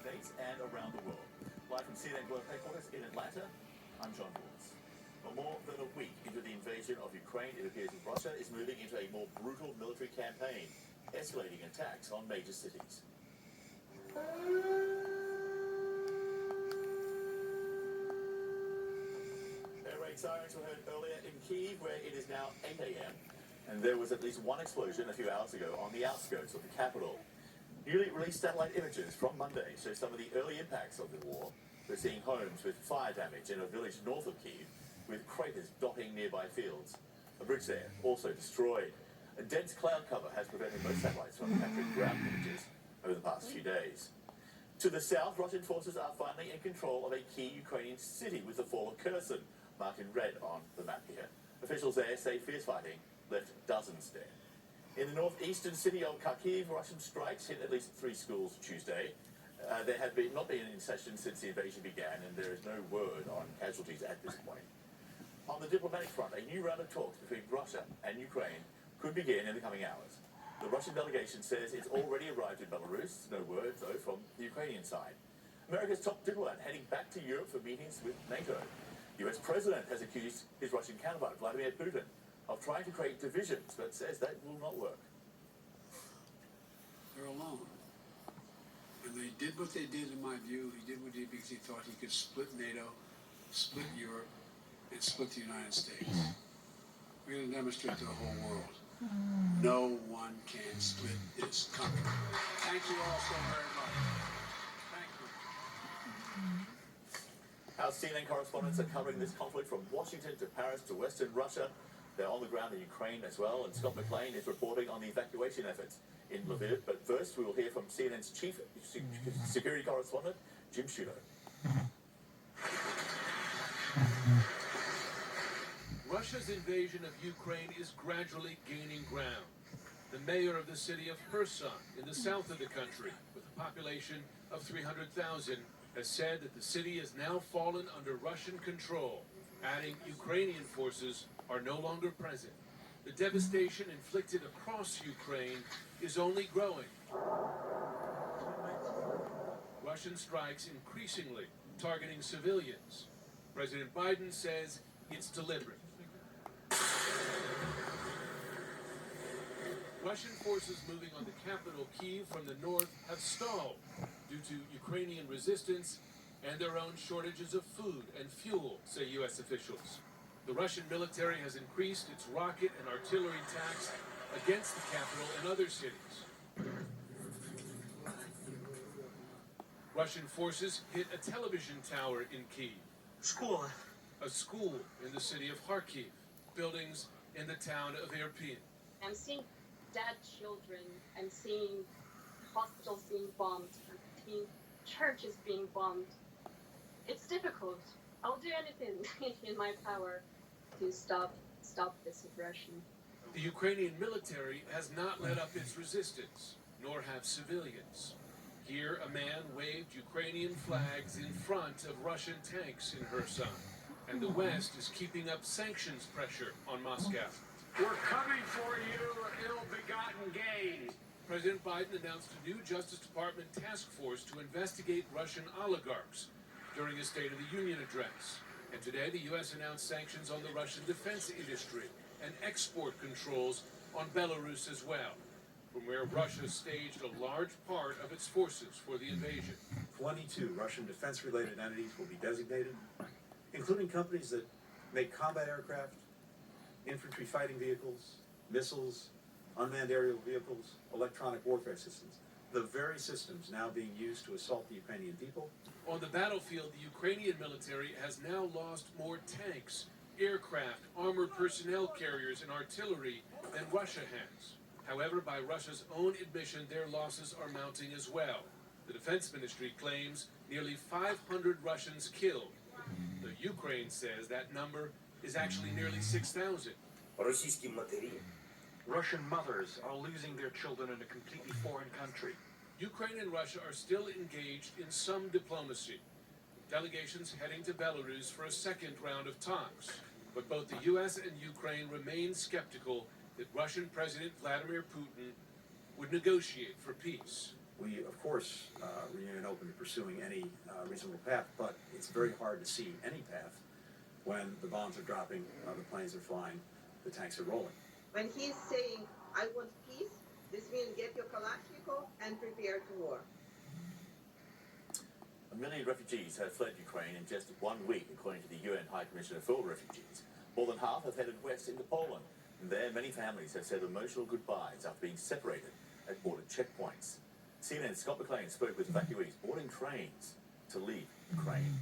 States and around the world. Live from CNN Global Headquarters in Atlanta, I'm John Woods. But more than a week into the invasion of Ukraine, it appears Russia is moving into a more brutal military campaign, escalating attacks on major cities. Air raid sirens were heard earlier in Kyiv, where it is now 8 a.m. And there was at least one explosion a few hours ago on the outskirts of the capital. Newly released satellite images from Monday show some of the early impacts of the war. We're seeing homes with fire damage in a village north of Kyiv, with craters dotting nearby fields. A bridge there also destroyed. A dense cloud cover has prevented most satellites from capturing ground images over the past few days. To the south, Russian forces are finally in control of a key Ukrainian city with the fall of Kherson, marked in red on the map here. Officials there say fierce fighting left dozens dead. In the northeastern city of Kharkiv, Russian strikes hit at least 3 schools Tuesday. There have not been in session since the invasion began, and there is no word on casualties at this point. On the diplomatic front, a new round of talks between Russia and Ukraine could begin in the coming hours. The Russian delegation says it's already arrived in Belarus. No word, though, from the Ukrainian side. America's top diplomat heading back to Europe for meetings with NATO. The US president has accused his Russian counterpart, Vladimir Putin, of trying to create divisions, but says that will not work. They're alone. And they did what they did, in my view. He did what he did because he thought he could split NATO, split Europe, and split the United States. We're going to demonstrate to the whole world. No one can split this country. Thank you all so very much. Thank you. Our CNN correspondents are covering this conflict from Washington to Paris to Western Russia. They're on the ground in Ukraine as well, and Scott McLean is reporting on the evacuation efforts in Lviv. But first, we will hear from CNN's chief security correspondent, Jim Sciutto. Russia's invasion of Ukraine is gradually gaining ground. The mayor of the city of Kherson in the south of the country, with a population of 300,000, has said that the city has now fallen under Russian control, adding Ukrainian forces are no longer present. The devastation inflicted across Ukraine is only growing. Russian strikes increasingly targeting civilians. President Biden says it's deliberate. Russian forces moving on the capital, Kyiv, from the north have stalled due to Ukrainian resistance and their own shortages of food and fuel, say U.S. officials. The Russian military has increased its rocket and artillery attacks against the capital and other cities. Russian forces hit a television tower in Kyiv. School. A school in the city of Kharkiv. Buildings in the town of Irpin. I'm seeing dead children. I'm seeing hospitals being bombed. I'm seeing churches being bombed. It's difficult. I'll do anything in my power to stop this aggression. The Ukrainian military has not let up its resistance, nor have civilians. Here, a man waved Ukrainian flags in front of Russian tanks in Kherson, and the West is keeping up sanctions pressure on Moscow. We're coming for you, ill-begotten gain. President Biden announced a new Justice Department task force to investigate Russian oligarchs during his State of the Union address. And today, the U.S. announced sanctions on the Russian defense industry and export controls on Belarus as well, from where Russia staged a large part of its forces for the invasion. 22 Russian defense-related entities will be designated, including companies that make combat aircraft, infantry fighting vehicles, missiles, unmanned aerial vehicles, electronic warfare systems, the very systems now being used to assault the Ukrainian people. On the battlefield, the Ukrainian military has now lost more tanks, aircraft, armored personnel carriers, and artillery than Russia has. However, by Russia's own admission, their losses are mounting as well. The defense ministry claims nearly 500 Russians killed. The Ukraine says that number is actually nearly 6,000. Russian mothers are losing their children in a completely foreign country. Ukraine and Russia are still engaged in some diplomacy. Delegations heading to Belarus for a second round of talks. But both the U.S. and Ukraine remain skeptical that Russian President Vladimir Putin would negotiate for peace. We, of course, remain open to pursuing any reasonable path, but it's very hard to see any path when the bombs are dropping, the planes are flying, the tanks are rolling. When he's saying, I want peace, this means get your Kalashnikov and prepare to war. 1 million refugees have fled Ukraine in just 1 week, according to the UN High Commissioner for Refugees. More than half have headed west into Poland. And there, many families have said emotional goodbyes after being separated at border checkpoints. CNN's Scott McLean spoke with evacuees boarding trains to leave Ukraine.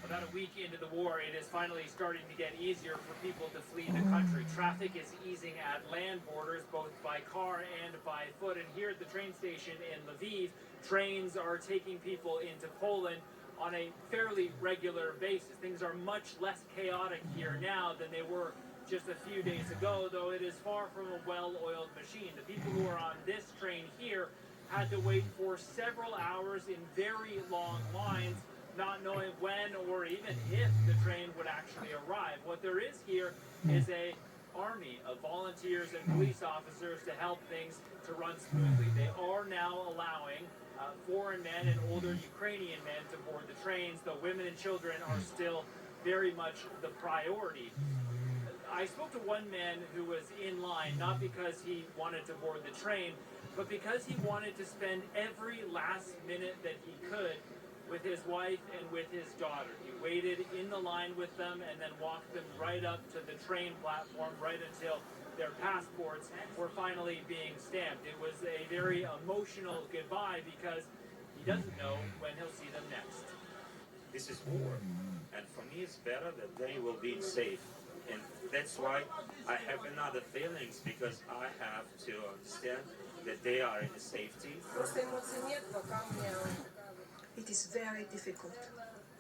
About a week into the war, it is finally starting to get easier for people to flee the country. Traffic is easing at land borders, both by car and by foot. And here at the train station in Lviv, trains are taking people into Poland on a fairly regular basis. Things are much less chaotic here now than they were just a few days ago, though it is far from a well-oiled machine. The people who are on this train here had to wait for several hours in very long lines, not knowing when or even if the train would actually arrive. What there is here is a army of volunteers and police officers to help things to run smoothly. They are now allowing foreign men and older Ukrainian men to board the trains, though women and children are still very much the priority. I spoke to one man who was in line, not because he wanted to board the train, but because he wanted to spend every last minute that he could with his wife and with his daughter. He waited in the line with them and then walked them right up to the train platform right until their passports were finally being stamped. It was a very emotional goodbye because he doesn't know when he'll see them next. This is war, and for me it's better that they will be safe, and that's why I have another feelings, because I have to understand that they are in safety. It is very difficult.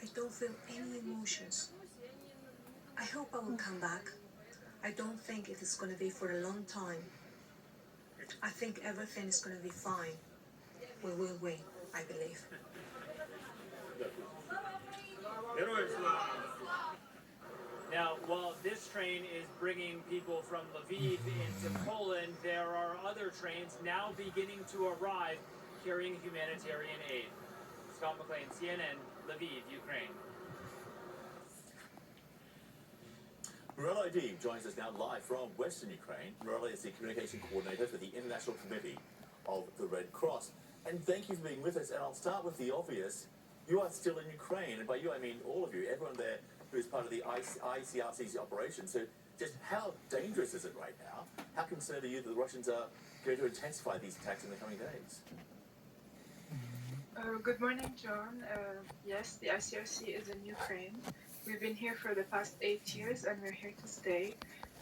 I don't feel any emotions. I hope I will come back. I don't think it is going to be for a long time. I think everything is going to be fine. We will win, I believe. Now, while this train is bringing people from Lviv into Poland, there are other trains now beginning to arrive carrying humanitarian aid. Scott McLean, CNN, Lviv, Ukraine. Mirella Adib joins us now live from Western Ukraine. Mirella is the communication coordinator for the International Committee of the Red Cross. And thank you for being with us. And I'll start with the obvious. You are still in Ukraine, and by you I mean all of you, everyone there who is part of the ICRC's operation. So just how dangerous is it right now? How concerned are you that the Russians are going to intensify these attacks in the coming days? Good morning, John. Yes, the ICRC is in Ukraine. We've been here for the past 8 years and we're here to stay.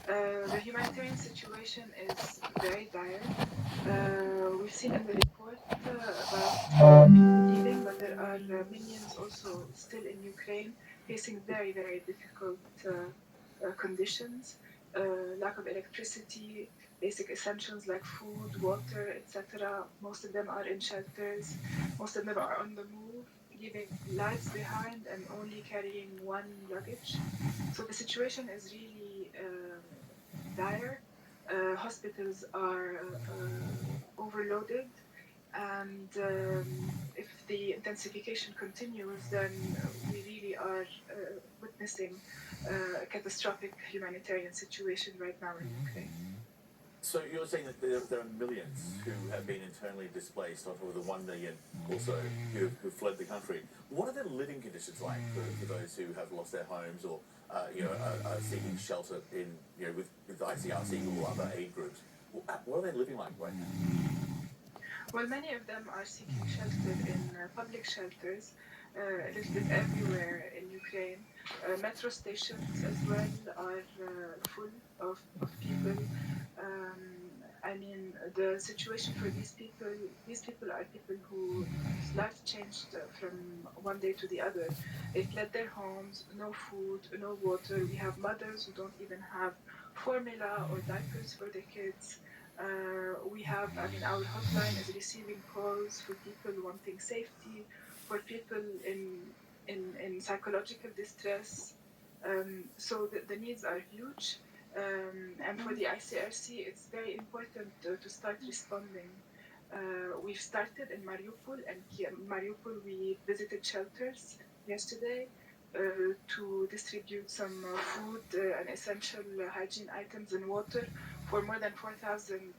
The humanitarian situation is very dire. We've seen in the report about people leaving, but there are millions also still in Ukraine facing very, very difficult conditions. Lack of electricity, basic essentials like food, water, etc. Most of them are in shelters. Most of them are on the move, leaving lives behind and only carrying one luggage. So the situation is really dire. Hospitals are overloaded, and if the intensification continues, then we really are witnessing a catastrophic humanitarian situation right now in Ukraine. So you're saying that there are millions who have been internally displaced, on top of the 1 million or so who fled the country. What are their living conditions like for those who have lost their homes or are seeking shelter in with ICRC or other aid groups? What are they living like right now? Well, many of them are seeking shelter in public shelters, a little bit everywhere in Ukraine. Metro stations as well are full of people. I mean, the situation for these people are people whose life changed from one day to the other. They fled their homes, no food, no water. We have mothers who don't even have formula or diapers for their kids. We have, our hotline is receiving calls for people wanting safety, for people in psychological distress. So the needs are huge. And for the ICRC, it's very important to start responding We've started in Mariupol, and here in Mariupol we visited shelters yesterday to distribute some food and essential hygiene items and water for more than 4,000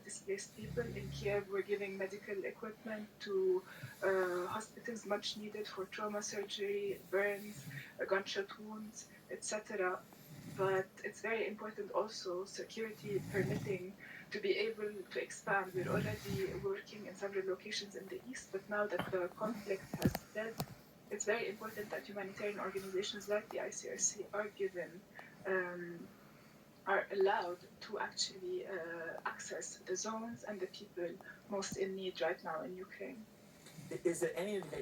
displaced people. In Kiev, we're giving medical equipment to hospitals much needed for trauma surgery, burns, gunshot wounds, etc. But it's very important also, security permitting, to be able to expand. We're already working in several locations in the east, but now that the conflict has spread, it's very important that humanitarian organizations like the ICRC are given, are allowed to actually access the zones and the people most in need right now in Ukraine. Is there any indication